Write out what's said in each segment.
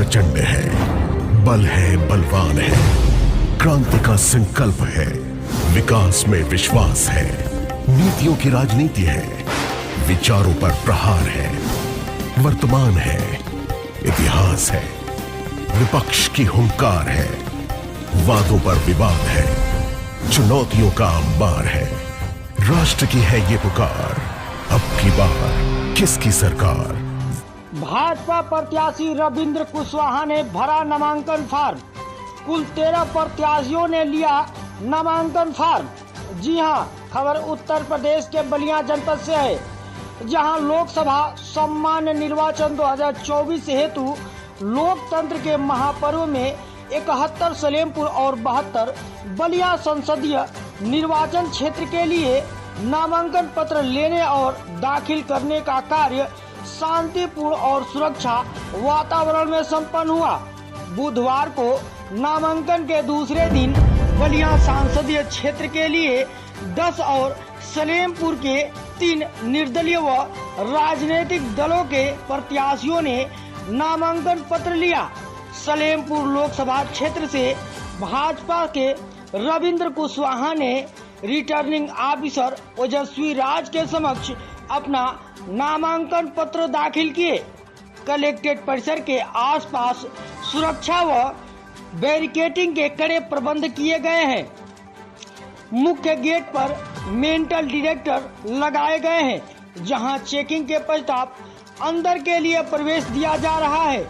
प्रचंड है, बल है, बलवान है, क्रांति का संकल्प है, विकास में विश्वास है, नीतियों की राजनीति है, विचारों पर प्रहार है, वर्तमान है, इतिहास है, विपक्ष की हुंकार है, वादों पर विवाद है, चुनौतियों का अंबार है। राष्ट्र की है ये पुकार, अब की बार किसकी सरकार? भाजपा प्रत्याशी रविंद्र कुशवाहा ने भरा नामांकन फार्म। कुल 13 प्रत्याशियों ने लिया नामांकन फार्म। जी हां, खबर उत्तर प्रदेश के बलिया जनपद से है, जहां लोकसभा सामान्य निर्वाचन 2024 हेतु लोकतंत्र के महापर्व में 71 सलेमपुर और 72 बलिया संसदीय निर्वाचन क्षेत्र के लिए नामांकन पत्र लेने और दाखिल करने का कार्य शांतिपूर्ण और सुरक्षा वातावरण में संपन्न हुआ। बुधवार को नामांकन के दूसरे दिन बलिया संसदीय क्षेत्र के लिए 10 और सलेमपुर के 3 निर्दलीय व राजनीतिक दलों के प्रत्याशियों ने नामांकन पत्र लिया। सलेमपुर लोकसभा क्षेत्र से भाजपा के रविंद्र कुशवाहा ने रिटर्निंग ऑफिसर ओजस्वी राज के समक्ष अपना नामांकन पत्र दाखिल किए। कलेक्ट्रेट परिसर के आसपास सुरक्षा व बैरिकेडिंग के कड़े प्रबंध किए गए हैं। मुख्य गेट पर मेंटल डिटेक्टर लगाए गए हैं, जहां चेकिंग के पश्चात अंदर के लिए प्रवेश दिया जा रहा है।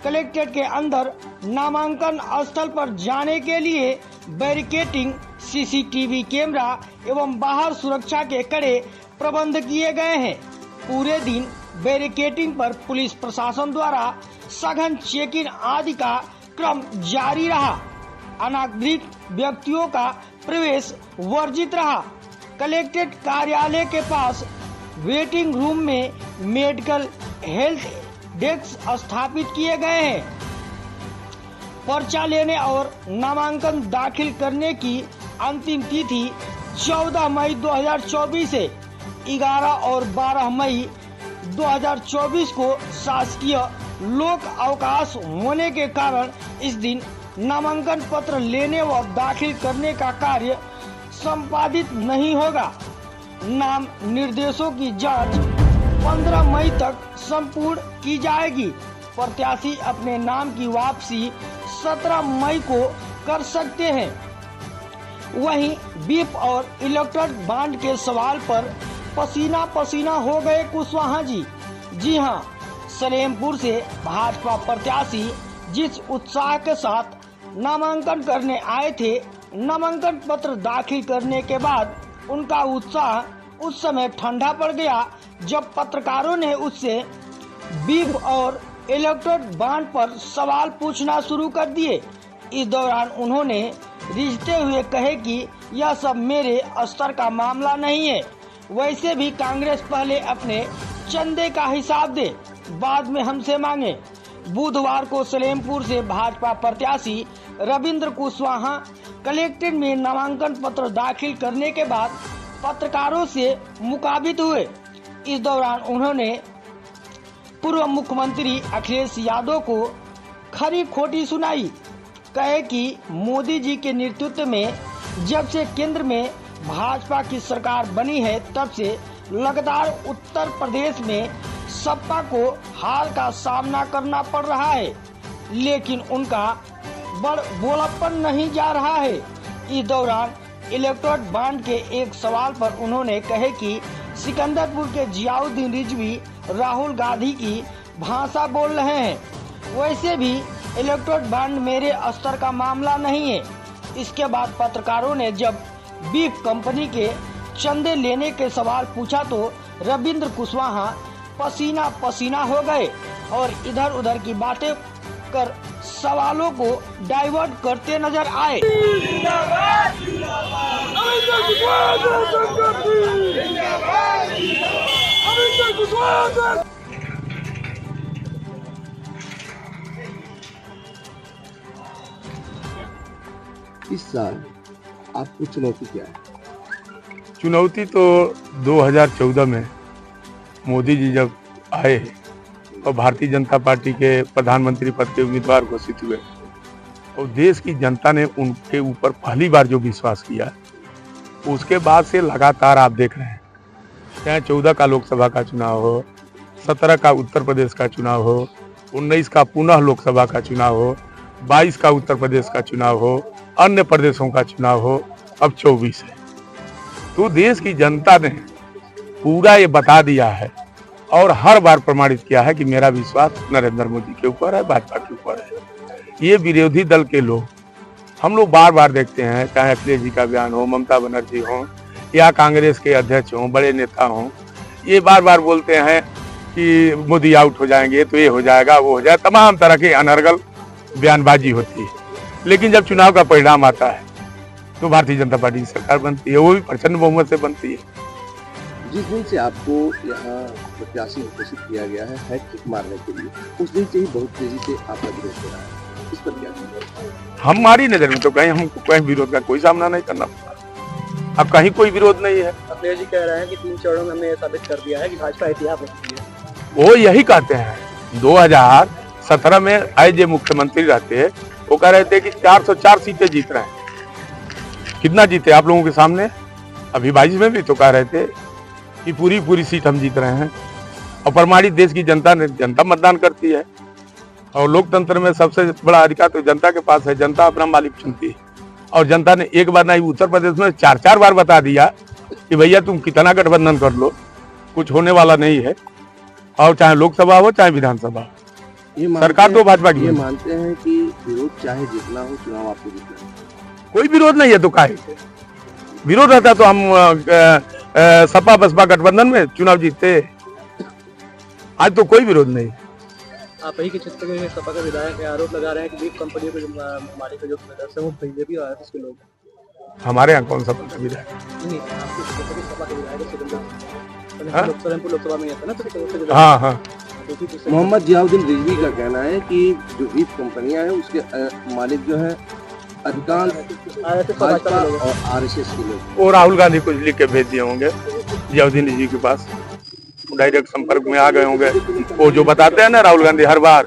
कलेक्ट्रेट के अंदर नामांकन स्थल पर जाने के लिए बैरिकेडिंग, सीसीटीवी कैमरा एवं बाहर सुरक्षा के कड़े प्रबंध किए गए हैं। पूरे दिन बैरिकेडिंग पर पुलिस प्रशासन द्वारा सघन चेकिंग आदि का क्रम जारी रहा। अनागरिक व्यक्तियों का प्रवेश वर्जित रहा। कलेक्ट्रेट कार्यालय के पास वेटिंग रूम में मेडिकल हेल्थ डेस्क स्थापित किए गए हैं। पर्चा लेने और नामांकन दाखिल करने की अंतिम तिथि 14 मई 2024 है। 11 और 12 मई 2024 को शासकीय लोक अवकाश होने के कारण इस दिन नामांकन पत्र लेने व दाखिल करने का कार्य संपादित नहीं होगा। नाम निर्देशों की जांच 15 मई तक संपूर्ण की जाएगी। प्रत्याशी अपने नाम की वापसी 17 मई को कर सकते हैं। वहीं बीप और इलेक्ट्रॉन बांड के सवाल पर पसीना पसीना हो गए कुशवाहा जी। जी हां, सलेमपुर से भाजपा प्रत्याशी जिस उत्साह के साथ नामांकन करने आए थे, नामांकन पत्र दाखिल करने के बाद उनका उत्साह उस समय ठंडा पड़ गया जब पत्रकारों ने उससे बीप और इलेक्ट्रॉन बांड पर सवाल पूछना शुरू कर दिए। इस दौरान उन्होंने रिझते हुए कहे कि यह सब मेरे स्तर का मामला नहीं है। वैसे भी कांग्रेस पहले अपने चंदे का हिसाब दे, बाद में हमसे मांगे। बुधवार को सलेमपुर से भाजपा प्रत्याशी रविंद्र कुशवाहा कलेक्ट्रेट में नामांकन पत्र दाखिल करने के बाद पत्रकारों से मुखातिब हुए। इस दौरान उन्होंने पूर्व मुख्यमंत्री अखिलेश यादव को खरी खोटी सुनाई। कहे कि मोदी जी के नेतृत्व में जब से केंद्र में भाजपा की सरकार बनी है, तब से लगातार उत्तर प्रदेश में सपा को हार का सामना करना पड़ रहा है, लेकिन उनका बड़ बोलापन नहीं जा रहा है। इस दौरान इलेक्ट्रॉन बांड के एक सवाल पर उन्होंने कहे कि सिकंदरपुर के जियाउद्दीन रिजवी राहुल गांधी की भाषा बोल रहे हैं। वैसे भी इलेक्ट्रॉन बांड मेरे स्तर का मामला नहीं है। इसके बाद पत्रकारों ने जब बीफ कंपनी के चंदे लेने के सवाल पूछा तो रविंद्र कुशवाहा पसीना पसीना हो गए और इधर उधर की बातें कर सवालों को डाइवर्ट करते नजर आए। इस साल आपको चुनौती क्या है? चुनौती तो 2014 में मोदी जी जब आए और भारतीय जनता पार्टी के प्रधानमंत्री पद के उम्मीदवार घोषित हुए और देश की जनता ने उनके ऊपर पहली बार जो विश्वास किया, उसके बाद से लगातार आप देख रहे हैं, चाहे 14 का लोकसभा का चुनाव हो, 17 का उत्तर प्रदेश का चुनाव हो, 19 का पुनः लोकसभा का चुनाव हो, 22 का उत्तर प्रदेश का चुनाव हो, अन्य प्रदेशों का चुनाव हो, अब 24 है। तो देश की जनता ने पूरा ये बता दिया है और हर बार प्रमाणित किया है कि मेरा विश्वास नरेंद्र मोदी के ऊपर है, भाजपा के ऊपर है। ये विरोधी दल के लोग, हम लोग बार बार देखते हैं, चाहे अखिलेश जी का बयान हो, ममता बनर्जी हो या कांग्रेस के अध्यक्ष हों, बड़े नेता हों, ये बार बार बोलते हैं कि मोदी आउट हो जाएंगे तो ये हो जाएगा, वो हो जाएगा, तमाम तरह की अनर्गल बयानबाजी होती है। लेकिन जब चुनाव का परिणाम आता है तो भारतीय जनता पार्टी की सरकार बनती है, वो भी प्रचंड बहुमत से बनती है। जिस दिन से आपको यहाँ प्रत्याशी घोषित किया गया है हैट्रिक मारने के लिए, उस दिन से ही बहुत तेजी से आपका विरोध हो रहा है, इस पर क्या कहेंगे? हमारी नजर में तो कहीं हमको कहीं विरोध का कोई सामना नहीं करना पड़ा, अब कहीं कोई विरोध नहीं है। अखिलेश जी कह रहे हैं कि 3 चरणों में हमने साबित कर दिया है कि भाजपा इतिहास रखती है। वो यही कहते हैं, 2017 में एज ए मुख्यमंत्री रहते, वो कह रहे थे कि 404 सीटें जीत रहे हैं। कितना जीते आप लोगों के सामने? अभी 22 में भी तो कह रहे थे कि पूरी सीट हम जीत रहे हैं। और प्रमाणित देश की जनता मतदान करती है और लोकतंत्र में सबसे बड़ा अधिकार तो जनता के पास है, जनता अपना मालिक चुनती है। और जनता ने एक बार नहीं, उत्तर प्रदेश में 4 बार बता दिया कि भैया तुम कितना गठबंधन कर लो, कुछ होने वाला नहीं है। और चाहे लोकसभा हो चाहे विधानसभा हो, सरकार तो भाजपा की। ये मानते हैं कि विरोध चाहे जितना हो, चुनाव आपको जीतना है। कोई विरोध नहीं है तो काहे? विरोध रहता तो हम सपा बसपा गठबंधन में चुनाव जीतते। आज तो कोई विरोध नहीं। आप ही के क्षेत्र के सपा के विधायक आरोप लगा रहे हैं कि बीफ कंपनियों के मालिक का जो सदस्य है वो भेजे भी आया उसके लोग। हमारे यहाँ कौन सा विधायक? नहीं, आपके क्षेत्र के सपा के विधायक लोकसभा में आता ना, तो हाँ। मोहम्मद जियाउद्दीन रिजवी का कहना है कि जो बीफ कंपनियां हैं उसके मालिक जो है अधिकांश भाजपा और आरएसएस के लोग। और राहुल गांधी कुछ लिख के भेज दिए होंगे जियाउद्दीन जी के पास, डायरेक्ट संपर्क में आ गए होंगे। वो जो बताते हैं ना राहुल गांधी हर बार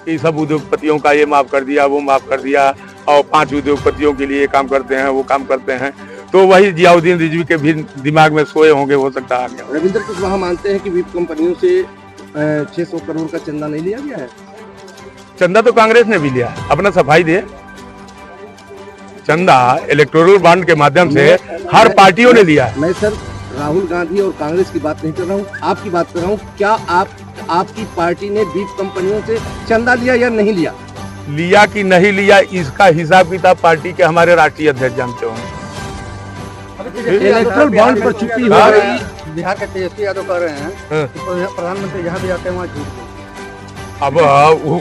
कि सब उद्योगपतियों का ये माफ कर दिया, वो माफ कर दिया, और 5 उद्योगपतियों के लिए काम करते हैं, वो काम करते हैं, तो वही जियाउद्दीन रिजवी के भी दिमाग में सोए होंगे, हो सकता है। रविंद्र कुशवाहा मानते हैं कि बीफ कंपनियों से 600 करोड़ का चंदा नहीं लिया गया है। चंदा तो कांग्रेस ने भी लिया, अपना सफाई दे। चंदा इलेक्टोरल बॉन्ड के माध्यम से हर पार्टियों ने लिया है। मैं सर राहुल गांधी और कांग्रेस की बात नहीं कर रहा हूँ, आपकी बात कर रहा हूँ। क्या आपकी पार्टी ने बीफ कंपनियों से चंदा लिया या नहीं लिया? लिया कि नहीं लिया, इसका हिसाब किताब पार्टी के हमारे राष्ट्रीय अध्यक्ष जानते होंगे। इलेक्टोरल बॉन्ड पर चुप्पी हो गई। बिहार के तेजस्वी यादव कह रहे हैं कि प्रधानमंत्री जहाँ भी जाते हैं वहाँ झूठ बोलते हैं। अब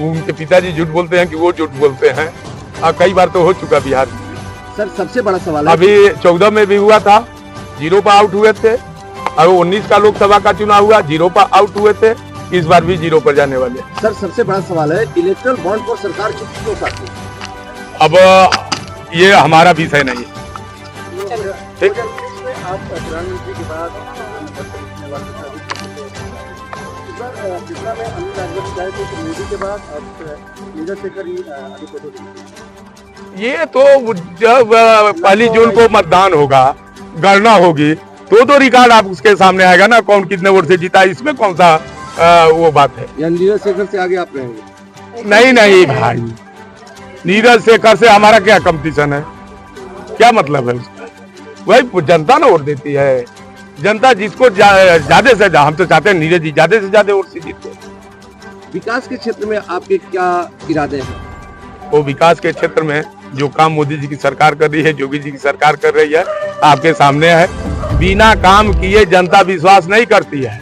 उनके पिताजी झूठ बोलते हैं कि वो झूठ बोलते हैं? कई बार तो हो चुका बिहार में। सर सबसे बड़ा सवाल है, अभी 14 में भी हुआ था, 0 पर आउट हुए थे, और 19 का लोकसभा का चुनाव हुआ, 0 पर आउट हुए थे, इस बार भी 0 पर जाने वाले। सर सबसे बड़ा सवाल है, इलेक्टोरल बॉन्ड पर सरकार चुप क्यों करती है? अब ये हमारा विषय नहीं है। ठीक, आप प्रधानमंत्री के बाद मोदी के बाद नीरज शेखर ही ये तो जब 1 जून को मतदान होगा, गणना होगी, तो रिकॉर्ड आप उसके सामने आएगा ना, कौन कितने वोट से जीता, इसमें कौन सा वो बात है। या नीरज शेखर से आगे आप रहेंगे? नहीं भाई, नीरज शेखर से हमारा क्या कंपटीशन है, क्या मतलब है उसका? वही जनता ना वोट देती है, जनता जिसको ज्यादा से हम तो चाहते हैं नीरज जी ज्यादा से ज्यादा वोट से जीते। विकास के क्षेत्र में आपके क्या इरादे हैं? वो विकास के क्षेत्र में जो काम मोदी जी की सरकार कर रही है, योगी जी की सरकार कर रही है, आपके सामने है। बिना काम किए जनता विश्वास नहीं करती है,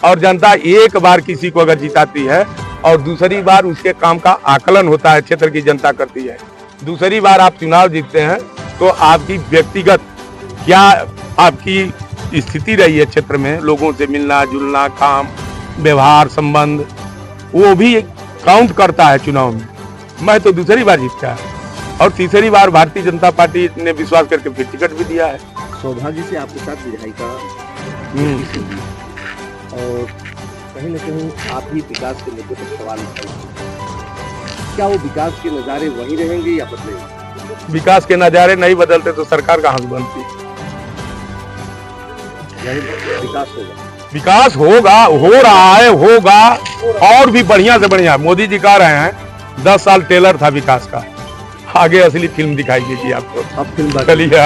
और जनता एक बार किसी को अगर जिताती है और दूसरी बार उसके काम का आकलन होता है, क्षेत्र की जनता करती है। दूसरी बार आप चुनाव जीतते हैं तो आपकी व्यक्तिगत क्या आपकी स्थिति रही है क्षेत्र में, लोगों से मिलना जुलना, काम व्यवहार संबंध, वो भी काउंट करता है चुनाव में। मैं तो दूसरी बार जीत गया और तीसरी बार भारतीय जनता पार्टी ने विश्वास करके फिर टिकट भी दिया है। सौभाग्य से आपके साथ विधायिका और कहीं न कहीं आप ही विकास के मुद्दे पर सवाल उठाएंगे। क्या वो विकास के नज़ारे वही रहेंगे या बदलेंगे? विकास के नज़ारे नहीं बदलते तो सरकार कहाँ से बनती? यानी विकास होगा। विकास होगा, हो रहा है, होगा और भी बढ़िया से बढ़िया। मोदी जी कह रहे हैं 10 साल टेलर था विकास का, आगे असली फिल्म दिखाई देगी आपको। अब फिल्म चलिए।